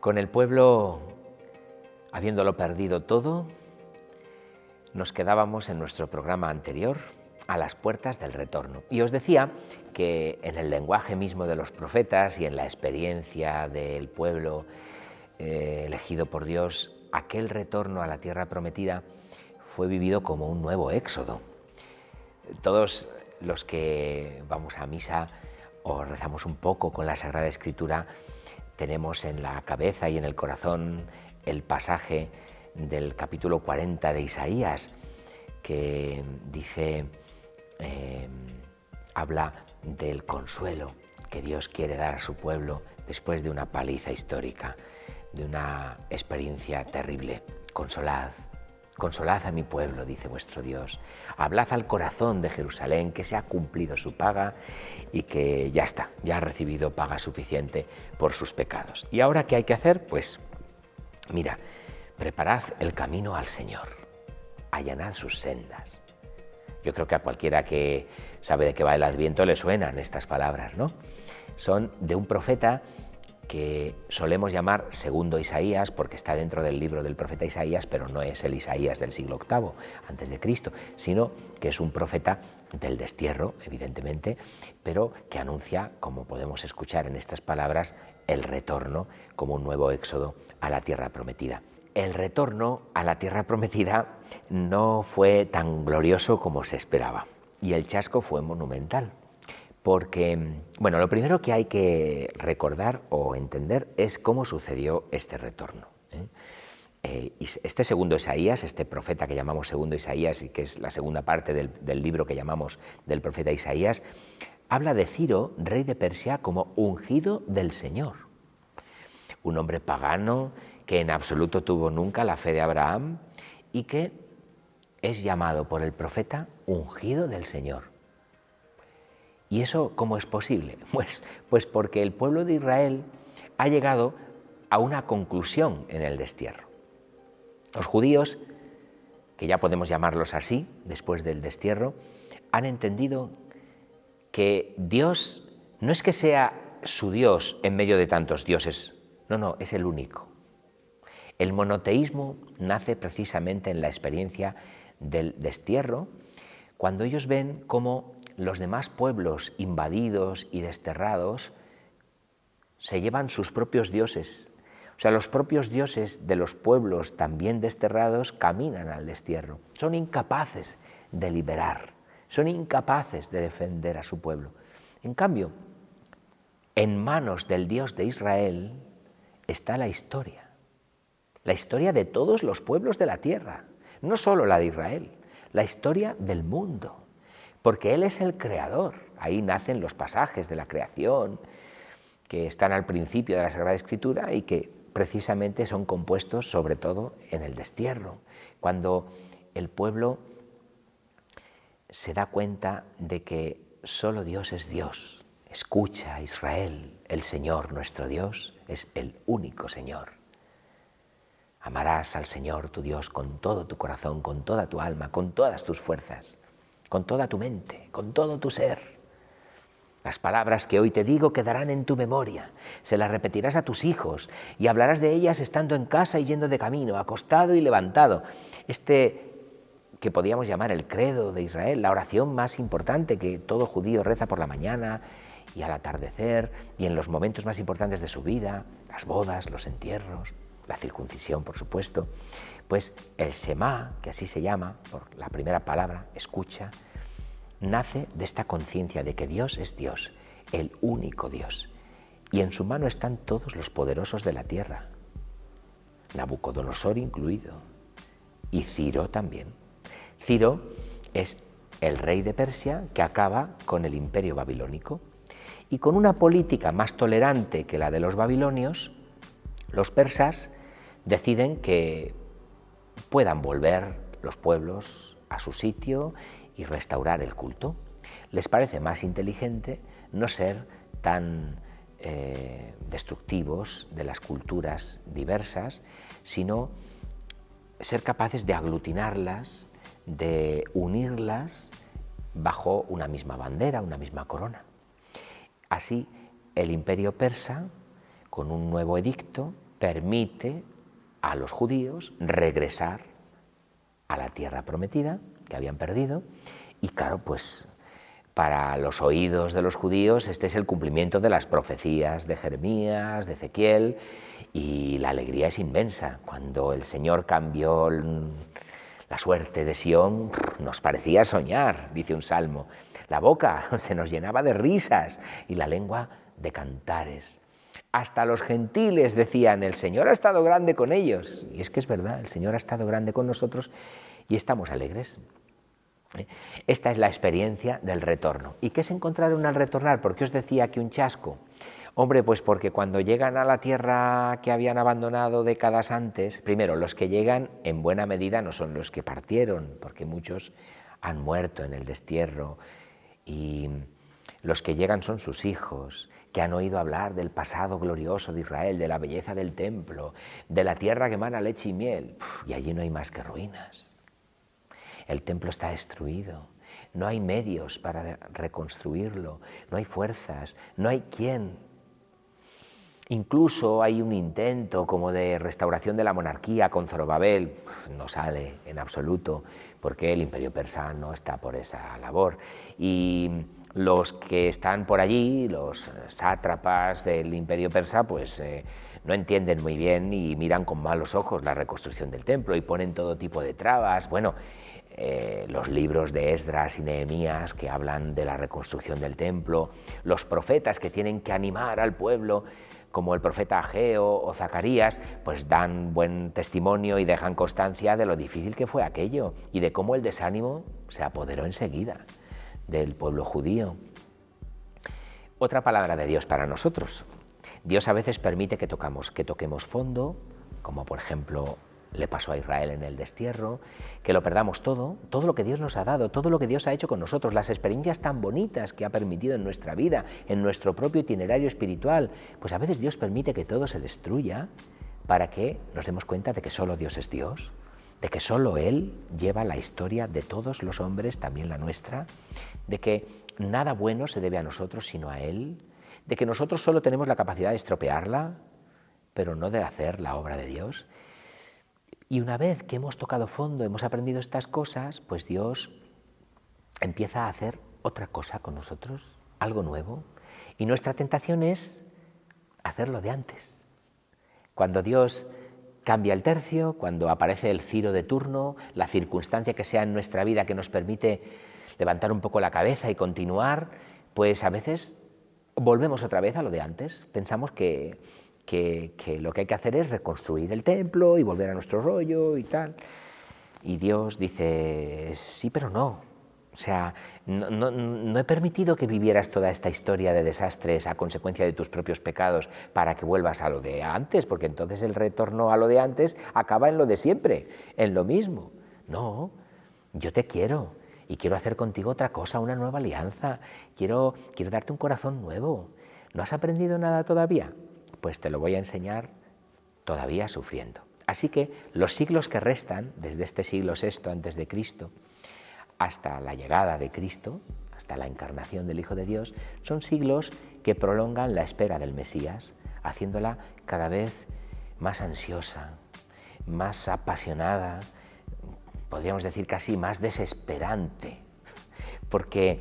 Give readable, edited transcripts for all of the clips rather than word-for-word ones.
Con el pueblo, habiéndolo perdido todo, nos quedábamos en nuestro programa anterior a las puertas del retorno. Y os decía que en el lenguaje mismo de los profetas y en la experiencia del pueblo elegido por Dios, aquel retorno a la tierra prometida fue vivido como un nuevo éxodo. Todos los que vamos a misa o rezamos un poco con la Sagrada Escritura, tenemos en la cabeza y en el corazón el pasaje del capítulo 40 de Isaías, que dice, habla del consuelo que Dios quiere dar a su pueblo después de una paliza histórica, de una experiencia terrible. Consolad a mi pueblo, dice vuestro Dios. Hablad al corazón de Jerusalén, que se ha cumplido su paga y que ya está, ya ha recibido paga suficiente por sus pecados. ¿Y ahora qué hay que hacer? Pues mira, preparad el camino al Señor, allanad sus sendas. Yo creo que a cualquiera que sabe de qué va el Adviento le suenan estas palabras, ¿no? Son de un profeta que solemos llamar segundo Isaías, porque está dentro del libro del profeta Isaías, pero no es el Isaías del siglo VIII antes de Cristo, sino que es un profeta del destierro, evidentemente, pero que anuncia, como podemos escuchar en estas palabras, el retorno como un nuevo éxodo a la tierra prometida. El retorno a la tierra prometida no fue tan glorioso como se esperaba, y el chasco fue monumental. Porque, bueno, lo primero que hay que recordar o entender es cómo sucedió este retorno. Este segundo Isaías, este profeta que llamamos segundo Isaías y que es la segunda parte del libro que llamamos del profeta Isaías, habla de Ciro, rey de Persia, como ungido del Señor. Un hombre pagano que en absoluto tuvo nunca la fe de Abraham y que es llamado por el profeta ungido del Señor. ¿Y eso cómo es posible? Pues porque el pueblo de Israel ha llegado a una conclusión en el destierro. Los judíos, que ya podemos llamarlos así, después del destierro, han entendido que Dios no es que sea su Dios en medio de tantos dioses, no, es el único. El monoteísmo nace precisamente en la experiencia del destierro, cuando ellos ven cómo los demás pueblos invadidos y desterrados se llevan sus propios dioses. O sea, los propios dioses de los pueblos también desterrados caminan al destierro. Son incapaces de liberar, son incapaces de defender a su pueblo. En cambio, en manos del Dios de Israel está la historia de todos los pueblos de la tierra, no solo la de Israel, la historia del mundo. Porque Él es el creador. Ahí nacen los pasajes de la creación que están al principio de la Sagrada Escritura y que precisamente son compuestos sobre todo en el destierro, cuando el pueblo se da cuenta de que solo Dios es Dios. Escucha, Israel, el Señor nuestro Dios es el único Señor. Amarás al Señor tu Dios con todo tu corazón, con toda tu alma, con todas tus fuerzas, con toda tu mente, con todo tu ser. Las palabras que hoy te digo quedarán en tu memoria, se las repetirás a tus hijos y hablarás de ellas estando en casa y yendo de camino, acostado y levantado. Que podíamos llamar el credo de Israel, la oración más importante que todo judío reza por la mañana y al atardecer y en los momentos más importantes de su vida, las bodas, los entierros, la circuncisión, por supuesto. Pues el Shema, que así se llama, por la primera palabra, escucha, nace de esta conciencia de que Dios es Dios, el único Dios, y en su mano están todos los poderosos de la tierra, Nabucodonosor incluido, y Ciro también. Ciro es el rey de Persia que acaba con el imperio babilónico, y con una política más tolerante que la de los babilonios, los persas deciden que puedan volver los pueblos a su sitio y restaurar el culto. Les parece más inteligente no ser tan destructivos de las culturas diversas, sino ser capaces de aglutinarlas, de unirlas bajo una misma bandera, una misma corona. Así, el imperio persa, con un nuevo edicto, permite a los judíos regresar a la tierra prometida que habían perdido, y claro, pues para los oídos de los judíos este es el cumplimiento de las profecías de Jeremías, de Ezequiel, y la alegría es inmensa. Cuando el Señor cambió la suerte de Sión, nos parecía soñar, dice un salmo. La boca se nos llenaba de risas y la lengua de cantares. Hasta los gentiles decían, el Señor ha estado grande con ellos. Y es que es verdad, el Señor ha estado grande con nosotros y estamos alegres. Esta es la experiencia del retorno. ¿Y qué se encontraron al retornar? ¿Por qué os decía que un chasco? Hombre, pues porque cuando llegan a la tierra que habían abandonado décadas antes, primero, los que llegan en buena medida no son los que partieron, porque muchos han muerto en el destierro, y los que llegan son sus hijos, que han oído hablar del pasado glorioso de Israel, de la belleza del templo, de la tierra que emana leche y miel, y allí no hay más que ruinas. El templo está destruido, no hay medios para reconstruirlo, no hay fuerzas, no hay quién. Incluso hay un intento como de restauración de la monarquía con Zorobabel, no sale en absoluto, porque el imperio persa no está por esa labor. Y los que están por allí, los sátrapas del imperio persa, pues no entienden muy bien y miran con malos ojos la reconstrucción del templo y ponen todo tipo de trabas. Bueno, los libros de Esdras y Nehemías que hablan de la reconstrucción del templo, los profetas que tienen que animar al pueblo, como el profeta Ageo o Zacarías, pues dan buen testimonio y dejan constancia de lo difícil que fue aquello y de cómo el desánimo se apoderó enseguida del pueblo judío. Otra palabra de Dios para nosotros. Dios a veces permite que toquemos fondo, como por ejemplo le pasó a Israel en el destierro, que lo perdamos todo lo que Dios nos ha dado, todo lo que Dios ha hecho con nosotros, las experiencias tan bonitas que ha permitido en nuestra vida, en nuestro propio itinerario espiritual, pues a veces Dios permite que todo se destruya para que nos demos cuenta de que solo Dios es Dios, de que solo Él lleva la historia de todos los hombres, también la nuestra, de que nada bueno se debe a nosotros sino a Él, de que nosotros solo tenemos la capacidad de estropearla, pero no de hacer la obra de Dios. Y una vez que hemos tocado fondo, hemos aprendido estas cosas, pues Dios empieza a hacer otra cosa con nosotros, algo nuevo. Y nuestra tentación es hacerlo de antes. Cuando Dios cambia el tercio, cuando aparece el Ciro de turno, la circunstancia que sea en nuestra vida que nos permite levantar un poco la cabeza y continuar, pues a veces volvemos otra vez a lo de antes. Pensamos que lo que hay que hacer es reconstruir el templo y volver a nuestro rollo y tal. Y Dios dice, sí, pero no. O sea, no he permitido que vivieras toda esta historia de desastres a consecuencia de tus propios pecados para que vuelvas a lo de antes, porque entonces el retorno a lo de antes acaba en lo de siempre, en lo mismo. No, yo te quiero y quiero hacer contigo otra cosa, una nueva alianza. Quiero darte un corazón nuevo. ¿No has aprendido nada todavía? Pues te lo voy a enseñar todavía sufriendo. Así que los siglos que restan, desde este siglo VI antes de Cristo hasta la llegada de Cristo, hasta la encarnación del Hijo de Dios, son siglos que prolongan la espera del Mesías, haciéndola cada vez más ansiosa, más apasionada, podríamos decir casi más desesperante, porque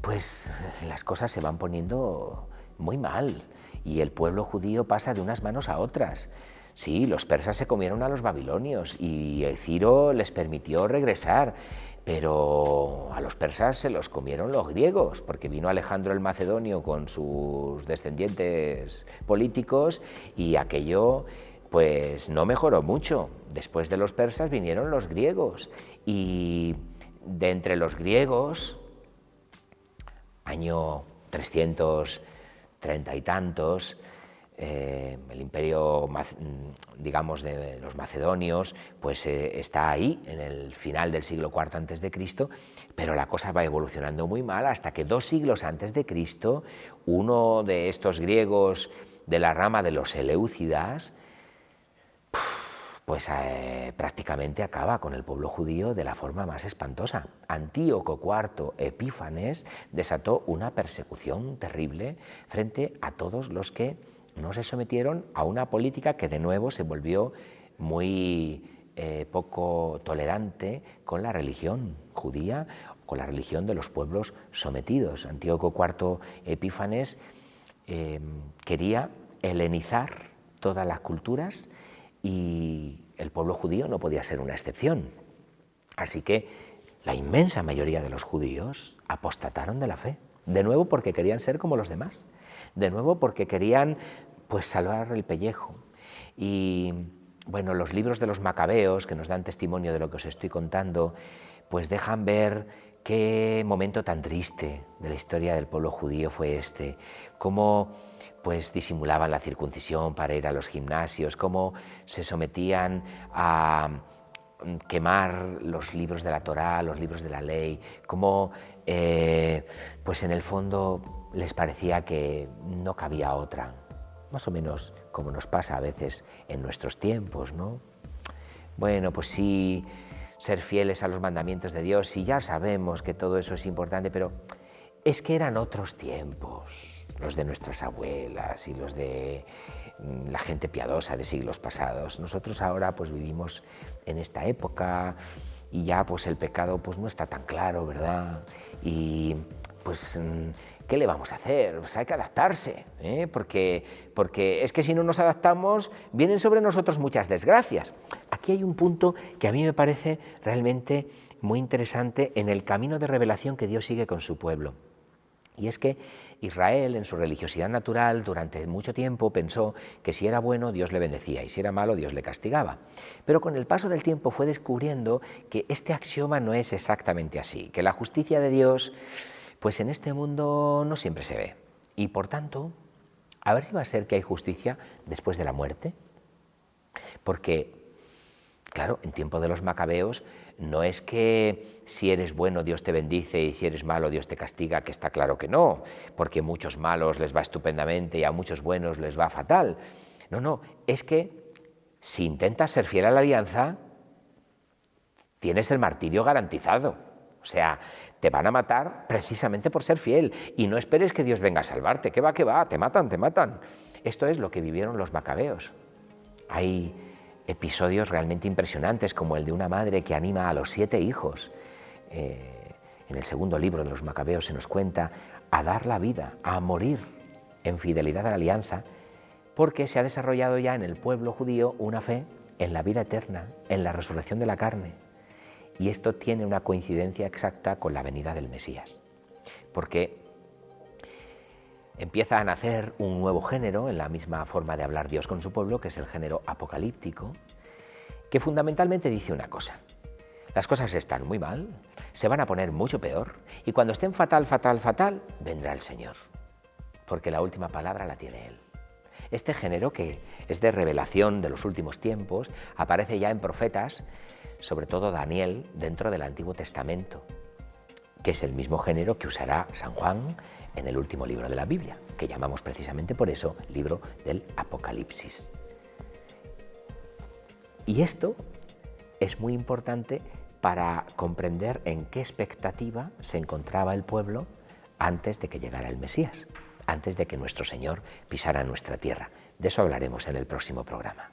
pues las cosas se van poniendo muy mal y el pueblo judío pasa de unas manos a otras. Sí, los persas se comieron a los babilonios y Ciro les permitió regresar, pero a los persas se los comieron los griegos, porque vino Alejandro el Macedonio con sus descendientes políticos y aquello pues no mejoró mucho. Después de los persas vinieron los griegos y de entre los griegos, año 330 y tantos, el imperio, digamos, de los macedonios, pues está ahí, en el final del siglo IV antes de Cristo, pero la cosa va evolucionando muy mal hasta que 2 siglos antes de Cristo, uno de estos griegos de la rama de los Seleucidas, pues prácticamente acaba con el pueblo judío de la forma más espantosa. Antíoco IV Epífanes desató una persecución terrible frente a todos los que no se sometieron a una política que de nuevo se volvió muy poco tolerante con la religión judía, con la religión de los pueblos sometidos. Antíoco IV Epífanes quería helenizar todas las culturas y el pueblo judío no podía ser una excepción. Así que la inmensa mayoría de los judíos apostataron de la fe, de nuevo porque querían ser como los demás, de nuevo porque querían pues salvar el pellejo. Y bueno, los libros de los macabeos, que nos dan testimonio de lo que os estoy contando, pues dejan ver qué momento tan triste de la historia del pueblo judío fue este, cómo pues disimulaban la circuncisión para ir a los gimnasios, cómo se sometían a quemar los libros de la Torá, los libros de la ley, cómo pues en el fondo les parecía que no cabía otra, más o menos como nos pasa a veces en nuestros tiempos, ¿no? Bueno, pues sí, ser fieles a los mandamientos de Dios, sí, ya sabemos que todo eso es importante, pero es que eran otros tiempos, los de nuestras abuelas y los de la gente piadosa de siglos pasados. Nosotros ahora pues vivimos en esta época y ya pues el pecado pues no está tan claro, ¿verdad? Y pues ¿qué le vamos a hacer? Pues hay que adaptarse, porque es que si no nos adaptamos vienen sobre nosotros muchas desgracias. Aquí hay un punto que a mí me parece realmente muy interesante en el camino de revelación que Dios sigue con su pueblo. Y es que Israel, en su religiosidad natural, durante mucho tiempo pensó que si era bueno, Dios le bendecía, y si era malo, Dios le castigaba. Pero con el paso del tiempo fue descubriendo que este axioma no es exactamente así, que la justicia de Dios, pues en este mundo no siempre se ve. Y por tanto, a ver si va a ser que hay justicia después de la muerte. Porque, claro, en tiempo de los macabeos, no es que si eres bueno Dios te bendice y si eres malo Dios te castiga, que está claro que no, porque a muchos malos les va estupendamente y a muchos buenos les va fatal. No, no, es que si intentas ser fiel a la alianza, tienes el martirio garantizado. O sea, te van a matar precisamente por ser fiel y no esperes que Dios venga a salvarte, que va, te matan, te matan. Esto es lo que vivieron los macabeos. Hay episodios realmente impresionantes como el de una madre que anima a los 7 hijos. En el segundo libro de los Macabeos se nos cuenta a dar la vida, a morir en fidelidad a la alianza, porque se ha desarrollado ya en el pueblo judío una fe en la vida eterna, en la resurrección de la carne. Y esto tiene una coincidencia exacta con la venida del Mesías, porque empieza a nacer un nuevo género en la misma forma de hablar Dios con su pueblo, que es el género apocalíptico, que fundamentalmente dice una cosa: las cosas están muy mal, se van a poner mucho peor, y cuando estén fatal, vendrá el Señor, porque la última palabra la tiene Él. Este género, que es de revelación de los últimos tiempos, aparece ya en profetas, sobre todo Daniel, dentro del Antiguo Testamento, que es el mismo género que usará San Juan en el último libro de la Biblia, que llamamos precisamente por eso libro del Apocalipsis. Y esto es muy importante para comprender en qué expectativa se encontraba el pueblo antes de que llegara el Mesías, antes de que nuestro Señor pisara nuestra tierra. De eso hablaremos en el próximo programa.